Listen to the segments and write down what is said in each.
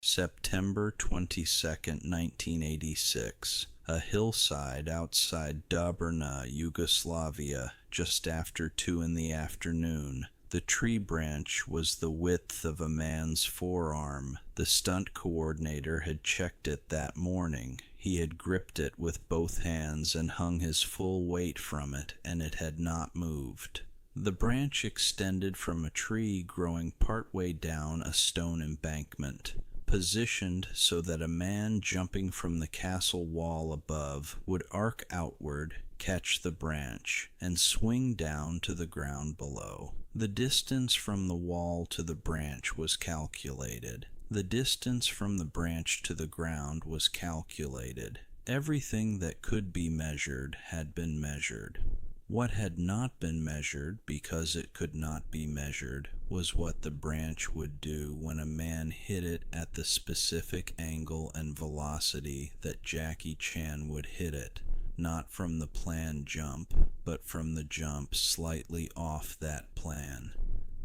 September 22nd, 1986. A hillside outside Dobrna, Yugoslavia, just after 2 in the afternoon. The tree branch was the width of a man's forearm. The stunt coordinator had checked it that morning. He had gripped it with both hands and hung his full weight from it, and it had not moved. The branch extended from a tree growing partway down a stone embankment, positioned so that a man jumping from the castle wall above would arc outward, catch the branch, and swing down to the ground below. The distance from the wall to the branch was calculated. The distance from the branch to the ground was calculated. Everything that could be measured had been measured. What had not been measured, because it could not be measured, was what the branch would do when a man hit it at the specific angle and velocity that Jackie Chan would hit it, not from the planned jump, but from the jump slightly off that plan.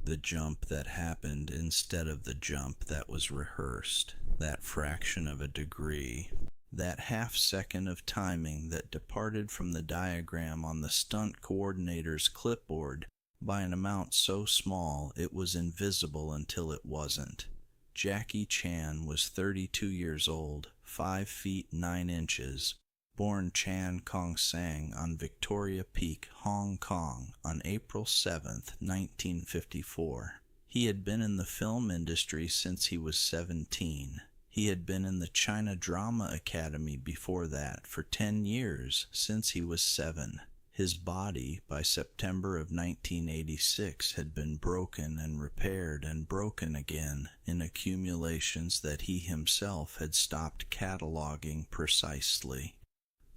The jump that happened instead of the jump that was rehearsed, that fraction of a degree. That half-second of timing that departed from the diagram on the stunt coordinator's clipboard by an amount so small it was invisible until it wasn't. Jackie Chan was 32 years old, 5 feet 9 inches, born Chan Kong Sang on Victoria Peak, Hong Kong, on April 7, 1954. He had been in the film industry since he was 17. He had been in the China Drama Academy before that for 10 years, since he was 7. His body, by September of 1986, had been broken and repaired and broken again in accumulations that he himself had stopped cataloging precisely.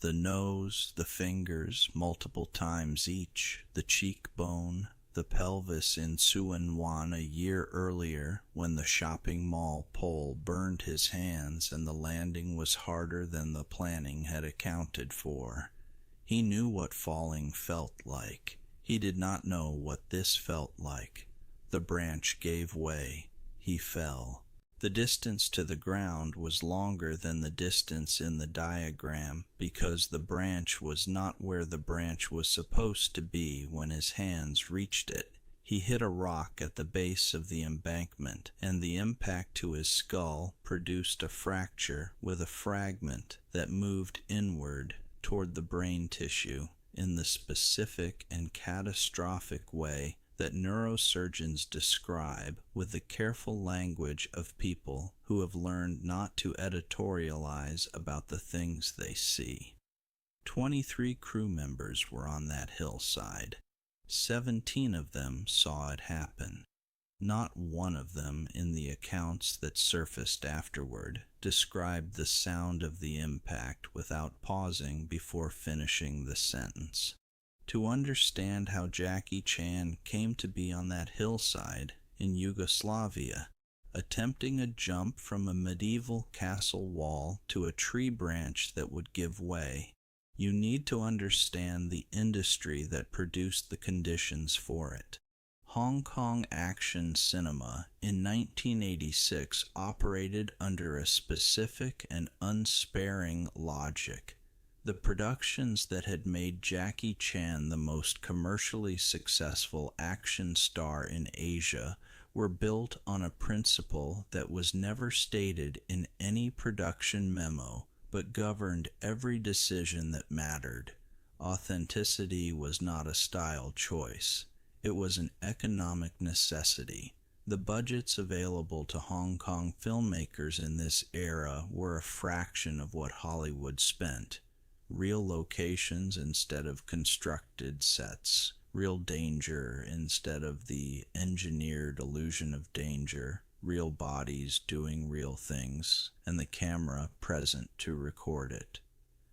The nose, the fingers, multiple times each, the cheekbone, the pelvis in Suan a year earlier when the shopping mall pole burned his hands and the landing was harder than the planning had accounted for. He knew what falling felt like. He did not know what this felt like. The branch gave way. He fell. The distance to the ground was longer than the distance in the diagram because the branch was not where the branch was supposed to be when his hands reached it. He hit a rock at the base of the embankment, and the impact to his skull produced a fracture with a fragment that moved inward toward the brain tissue in the specific and catastrophic way that neurosurgeons describe with the careful language of people who have learned not to editorialize about the things they see. 23 crew members were on that hillside. 17 of them saw it happen. Not one of them in the accounts that surfaced afterward described the sound of the impact without pausing before finishing the sentence. To understand how Jackie Chan came to be on that hillside in Yugoslavia, attempting a jump from a medieval castle wall to a tree branch that would give way, you need to understand the industry that produced the conditions for it. Hong Kong action cinema in 1986 operated under a specific and unsparing logic. The productions that had made Jackie Chan the most commercially successful action star in Asia were built on a principle that was never stated in any production memo, but governed every decision that mattered. Authenticity was not a style choice. It was an economic necessity. The budgets available to Hong Kong filmmakers in this era were a fraction of what Hollywood spent. Real locations instead of constructed sets, real danger instead of the engineered illusion of danger, real bodies doing real things, and the camera present to record it.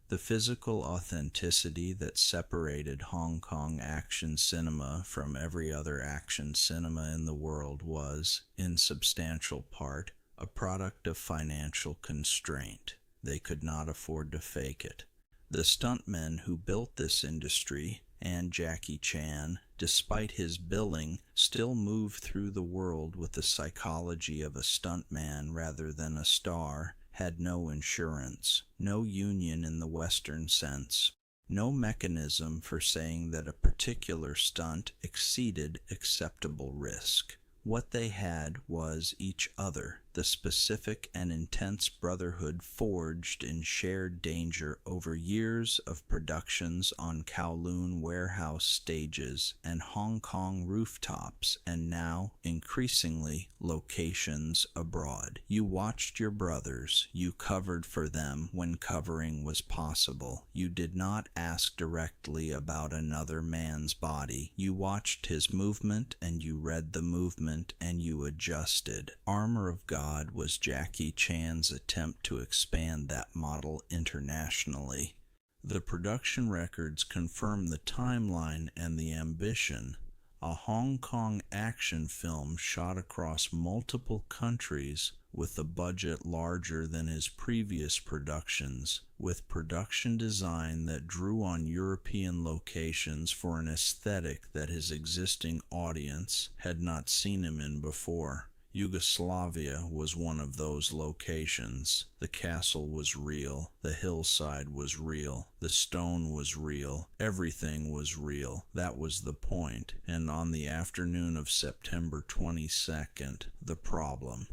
The physical authenticity that separated Hong Kong action cinema from every other action cinema in the world was, in substantial part, a product of financial constraint. They could not afford to fake it. The stuntmen who built this industry, and Jackie Chan, despite his billing, still moved through the world with the psychology of a stuntman rather than a star, had no insurance, no union in the Western sense, no mechanism for saying that a particular stunt exceeded acceptable risk. What they had was each other, the specific and intense brotherhood forged in shared danger over years of productions on Kowloon warehouse stages and Hong Kong rooftops, and now, increasingly, locations abroad. You watched your brothers, you covered for them when covering was possible. You did not ask directly about another man's body. You watched his movement and you read the movement and you adjusted. Armor of God was Jackie Chan's attempt to expand that model internationally. The production records confirm the timeline and the ambition. A Hong Kong action film shot across multiple countries with a budget larger than his previous productions, with production design that drew on European locations for an aesthetic that his existing audience had not seen him in before. Yugoslavia was one of those locations. The castle was real, the hillside was real, the stone was real, everything was real. That was the point. And on the afternoon of September 22nd, the problem.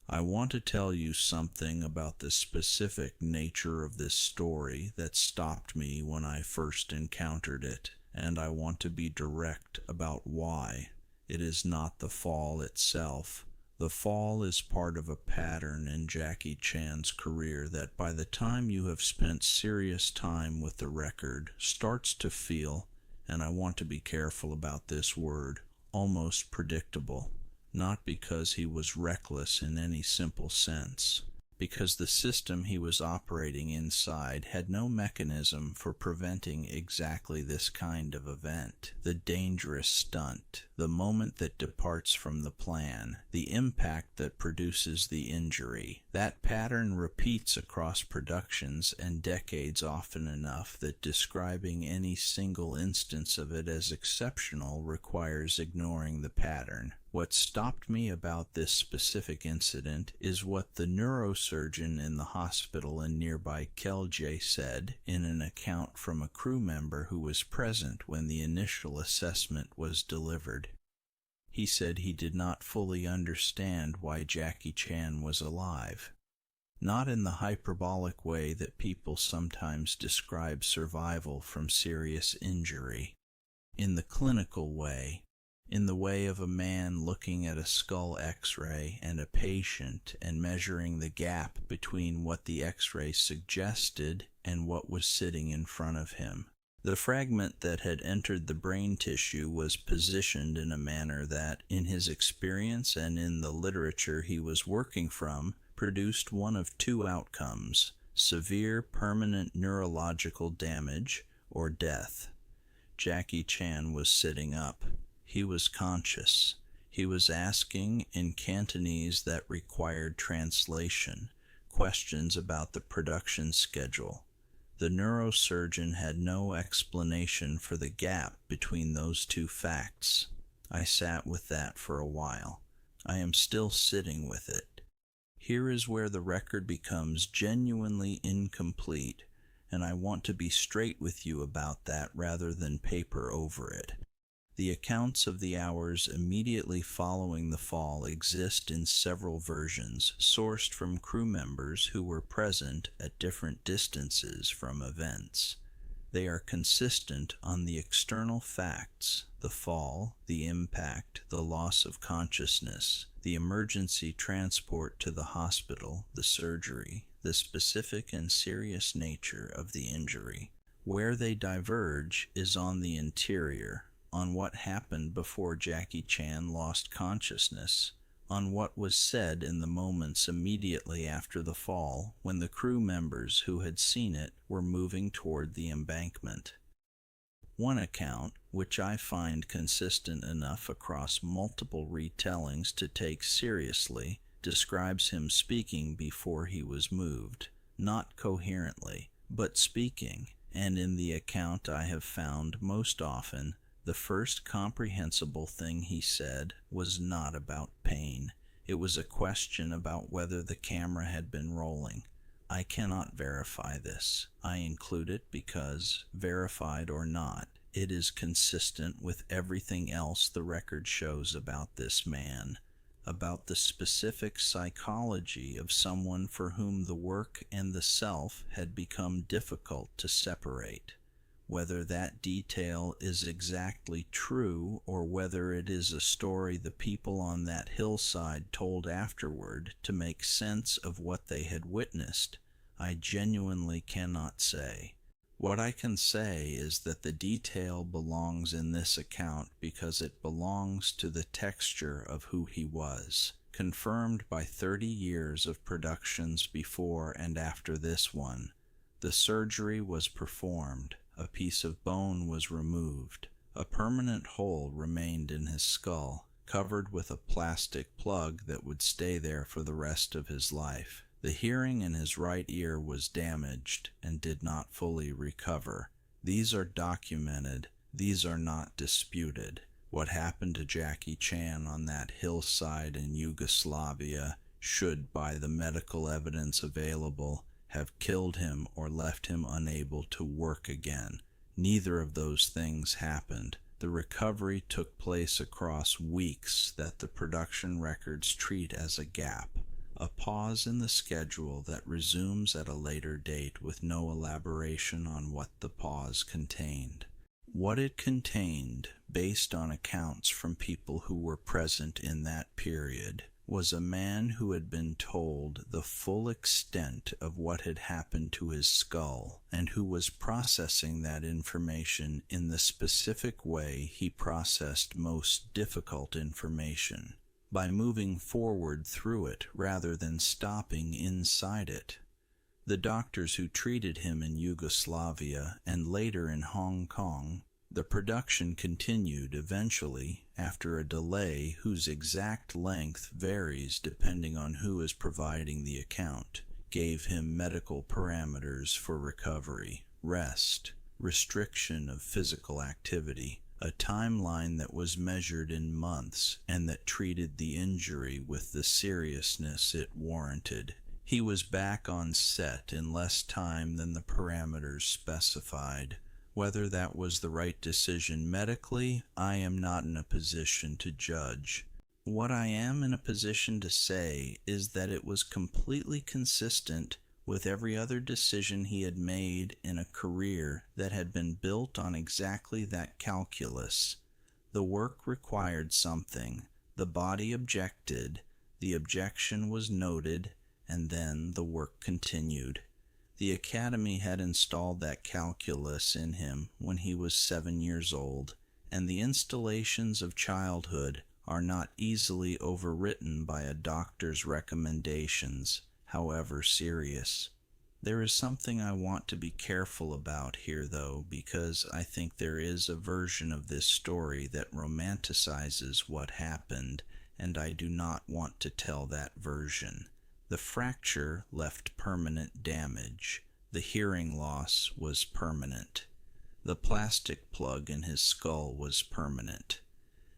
I want to tell you something about the specific nature of this story that stopped me when I first encountered it, and I want to be direct about why. It is not the fall itself. The fall is part of a pattern in Jackie Chan's career that by the time you have spent serious time with the record starts to feel, and I want to be careful about this word, almost predictable. Not because he was reckless in any simple sense, because the system he was operating inside had no mechanism for preventing exactly this kind of event. The dangerous stunt, the moment that departs from the plan, the impact that produces the injury. That pattern repeats across productions and decades often enough that describing any single instance of it as exceptional requires ignoring the pattern. What stopped me about this specific incident is what the neurosurgeon in the hospital in nearby Celje said in an account from a crew member who was present when the initial assessment was delivered. He said he did not fully understand why Jackie Chan was alive. Not in the hyperbolic way that people sometimes describe survival from serious injury. In the clinical way. In the way of a man looking at a skull x-ray and a patient and measuring the gap between what the x-ray suggested and what was sitting in front of him. The fragment that had entered the brain tissue was positioned in a manner that, in his experience and in the literature he was working from, produced one of two outcomes: severe permanent neurological damage or death. Jackie Chan was sitting up. He was conscious. He was asking, in Cantonese that required translation, questions about the production schedule. The neurosurgeon had no explanation for the gap between those two facts. I sat with that for a while. I am still sitting with it. Here is where the record becomes genuinely incomplete, and I want to be straight with you about that rather than paper over it. The accounts of the hours immediately following the fall exist in several versions, sourced from crew members who were present at different distances from events. They are consistent on the external facts: the fall, the impact, the loss of consciousness, the emergency transport to the hospital, the surgery, the specific and serious nature of the injury. Where they diverge is on the interior, on what happened before Jackie Chan lost consciousness, on what was said in the moments immediately after the fall when the crew members who had seen it were moving toward the embankment. One account, which I find consistent enough across multiple retellings to take seriously, describes him speaking before he was moved, not coherently, but speaking, and in the account I have found most often, The first comprehensible thing he said was not about pain. It was a question about whether the camera had been rolling. I cannot verify this. I include it because, verified or not, it is consistent with everything else the record shows about this man, about the specific psychology of someone for whom the work and the self had become difficult to separate. Whether that detail is exactly true or whether it is a story the people on that hillside told afterward to make sense of what they had witnessed, I genuinely cannot say. What I can say is that the detail belongs in this account because it belongs to the texture of who he was, confirmed by 30 years of productions before and after this one. The surgery was performed. A piece of bone was removed. A permanent hole remained in his skull, covered with a plastic plug that would stay there for the rest of his life. The hearing in his right ear was damaged and did not fully recover. These are documented. These are not disputed. What happened to Jackie Chan on that hillside in Yugoslavia should, by the medical evidence available, have killed him or left him unable to work again. Neither of those things happened. The recovery took place across weeks that the production records treat as a gap, a pause in the schedule that resumes at a later date with no elaboration on what the pause contained. What it contained, based on accounts from people who were present in that period, was a man who had been told the full extent of what had happened to his skull and who was processing that information in the specific way he processed most difficult information, by moving forward through it rather than stopping inside it. The doctors who treated him in Yugoslavia and later in Hong Kong, the production continued eventually, after a delay whose exact length varies depending on who is providing the account, gave him medical parameters for recovery, rest, restriction of physical activity, a timeline that was measured in months and that treated the injury with the seriousness it warranted. He was back on set in less time than the parameters specified. Whether that was the right decision medically, I am not in a position to judge. What I am in a position to say is that it was completely consistent with every other decision he had made in a career that had been built on exactly that calculus. The work required something, the body objected, the objection was noted, and then the work continued. The Academy had installed that calculus in him when he was 7 years old, and the installations of childhood are not easily overwritten by a doctor's recommendations, however serious. There is something I want to be careful about here, though, because I think there is a version of this story that romanticizes what happened, and I do not want to tell that version. The fracture left permanent damage. The hearing loss was permanent. The plastic plug in his skull was permanent.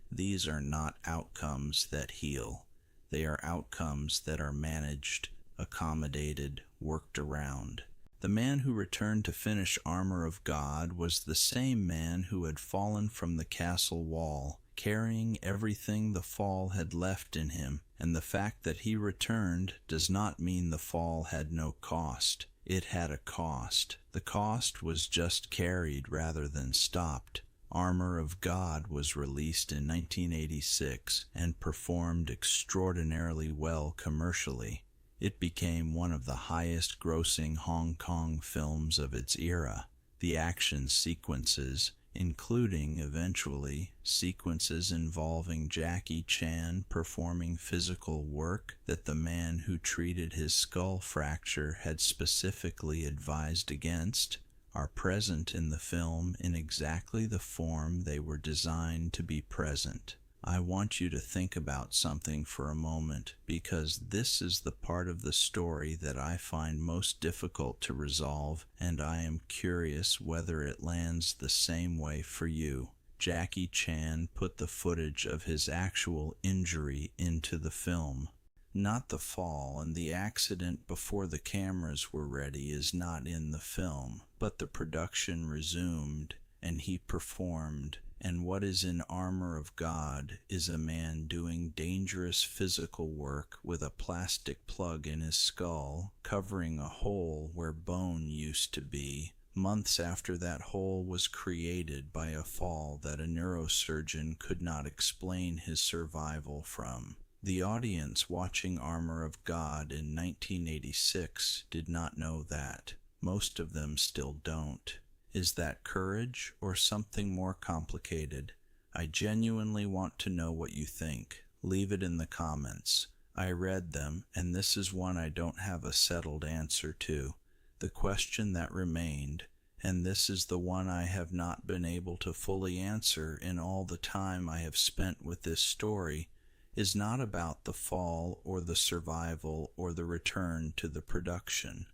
These are not outcomes that heal. They are outcomes that are managed, accommodated, worked around. The man who returned to finish Armor of God was the same man who had fallen from the castle wall, carrying everything the fall had left in him, and the fact that he returned does not mean the fall had no cost. It had a cost. The cost was just carried rather than stopped. Armor of God was released in 1986 and performed extraordinarily well commercially. It became one of the highest-grossing Hong Kong films of its era. The action sequences, including, eventually, sequences involving Jackie Chan performing physical work that the man who treated his skull fracture had specifically advised against, are present in the film in exactly the form they were designed to be present. I want you to think about something for a moment, because this is the part of the story that I find most difficult to resolve, and I am curious whether it lands the same way for you. Jackie Chan put the footage of his actual injury into the film. Not the fall, and the accident before the cameras were ready is not in the film, but the production resumed, and he performed, and what is in Armor of God is a man doing dangerous physical work with a plastic plug in his skull, covering a hole where bone used to be, months after that hole was created by a fall that a neurosurgeon could not explain his survival from. The audience watching Armor of God in 1986 did not know that. Most of them still don't. Is that courage or something more complicated? I genuinely want to know what you think. Leave it in the comments. I read them, and this is one I don't have a settled answer to. The question that remained, and this is the one I have not been able to fully answer in all the time I have spent with this story, is not about the fall or the survival or the return to the production.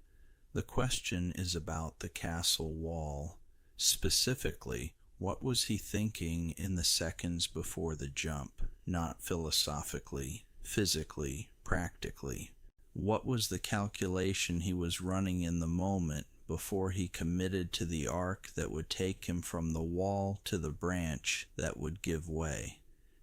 The question is about the castle wall. Specifically, what was he thinking in the seconds before the jump? Not philosophically, physically, practically. What was the calculation he was running in the moment before he committed to the arc that would take him from the wall to the branch that would give way?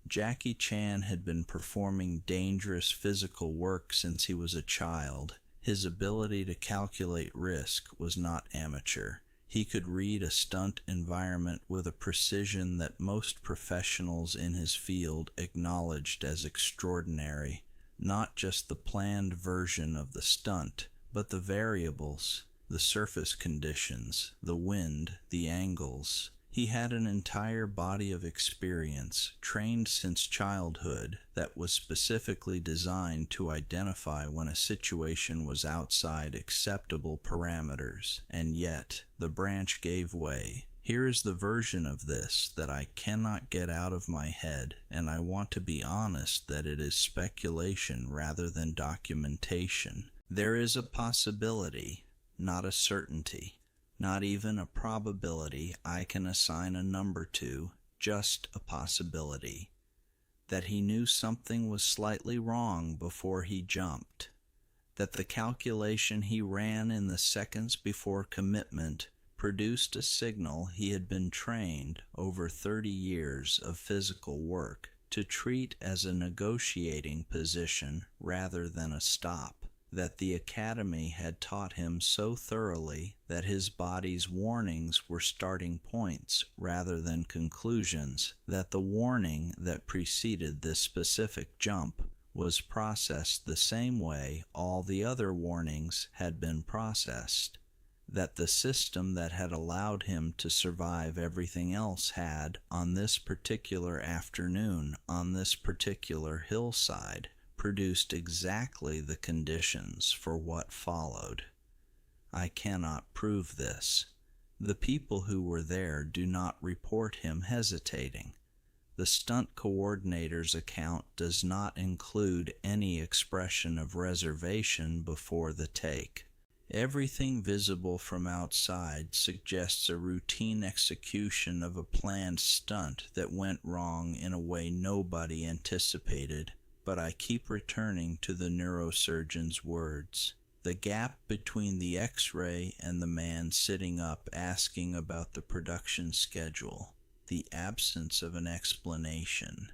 Jackie Chan had been performing dangerous physical work since he was a child. His ability to calculate risk was not amateur. He could read a stunt environment with a precision that most professionals in his field acknowledged as extraordinary. Not just the planned version of the stunt, but the variables, the surface conditions, the wind, the angles. He had an entire body of experience, trained since childhood, that was specifically designed to identify when a situation was outside acceptable parameters, and yet the branch gave way. Here is the version of this that I cannot get out of my head, and I want to be honest that it is speculation rather than documentation. There is a possibility, not a certainty. Not even a probability I can assign a number to, just a possibility. That he knew something was slightly wrong before he jumped. That the calculation he ran in the seconds before commitment produced a signal he had been trained over 30 years of physical work to treat as a negotiating position rather than a stop. That the academy had taught him so thoroughly that his body's warnings were starting points rather than conclusions, that the warning that preceded this specific jump was processed the same way all the other warnings had been processed, that the system that had allowed him to survive everything else had, on this particular afternoon, on this particular hillside, produced exactly the conditions for what followed. I cannot prove this. The people who were there do not report him hesitating. The stunt coordinator's account does not include any expression of reservation before the take. Everything visible from outside suggests a routine execution of a planned stunt that went wrong in a way nobody anticipated. But I keep returning to the neurosurgeon's words. The gap between the X-ray and the man sitting up asking about the production schedule. The absence of an explanation.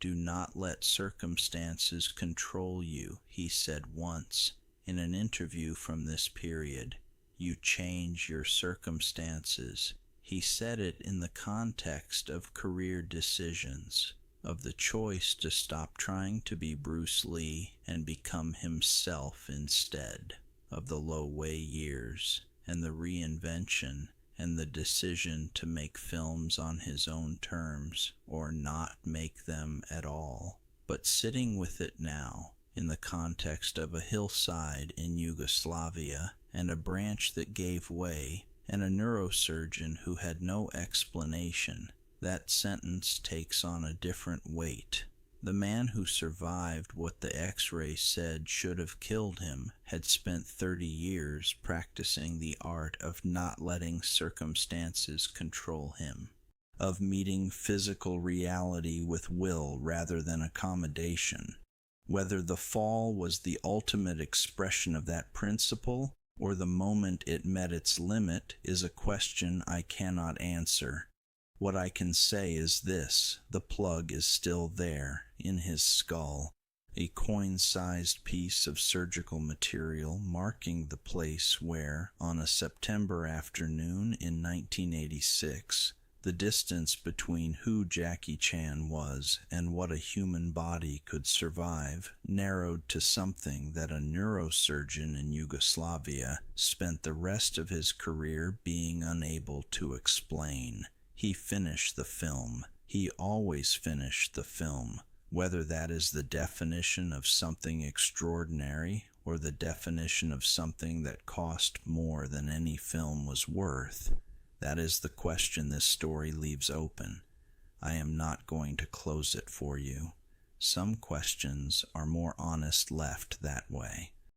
Do not let circumstances control you, he said once in an interview from this period. You change your circumstances. He said it in the context of career decisions, of the choice to stop trying to be Bruce Lee and become himself instead, of the low-way years, and the reinvention, and the decision to make films on his own terms, or not make them at all. But sitting with it now, in the context of a hillside in Yugoslavia, and a branch that gave way, and a neurosurgeon who had no explanation, that sentence takes on a different weight. The man who survived what the X-ray said should have killed him had spent 30 years practicing the art of not letting circumstances control him. of meeting physical reality with will rather than accommodation. Whether the fall was the ultimate expression of that principle or the moment it met its limit is a question I cannot answer. What I can say is this: the plug is still there, in his skull, a coin-sized piece of surgical material marking the place where, on a September afternoon in 1986, the distance between who Jackie Chan was and what a human body could survive narrowed to something that a neurosurgeon in Yugoslavia spent the rest of his career being unable to explain. He finished the film. He always finished the film, whether that is the definition of something extraordinary or the definition of something that cost more than any film was worth. That is the question this story leaves open. I am not going to close it for you. Some questions are more honest left that way.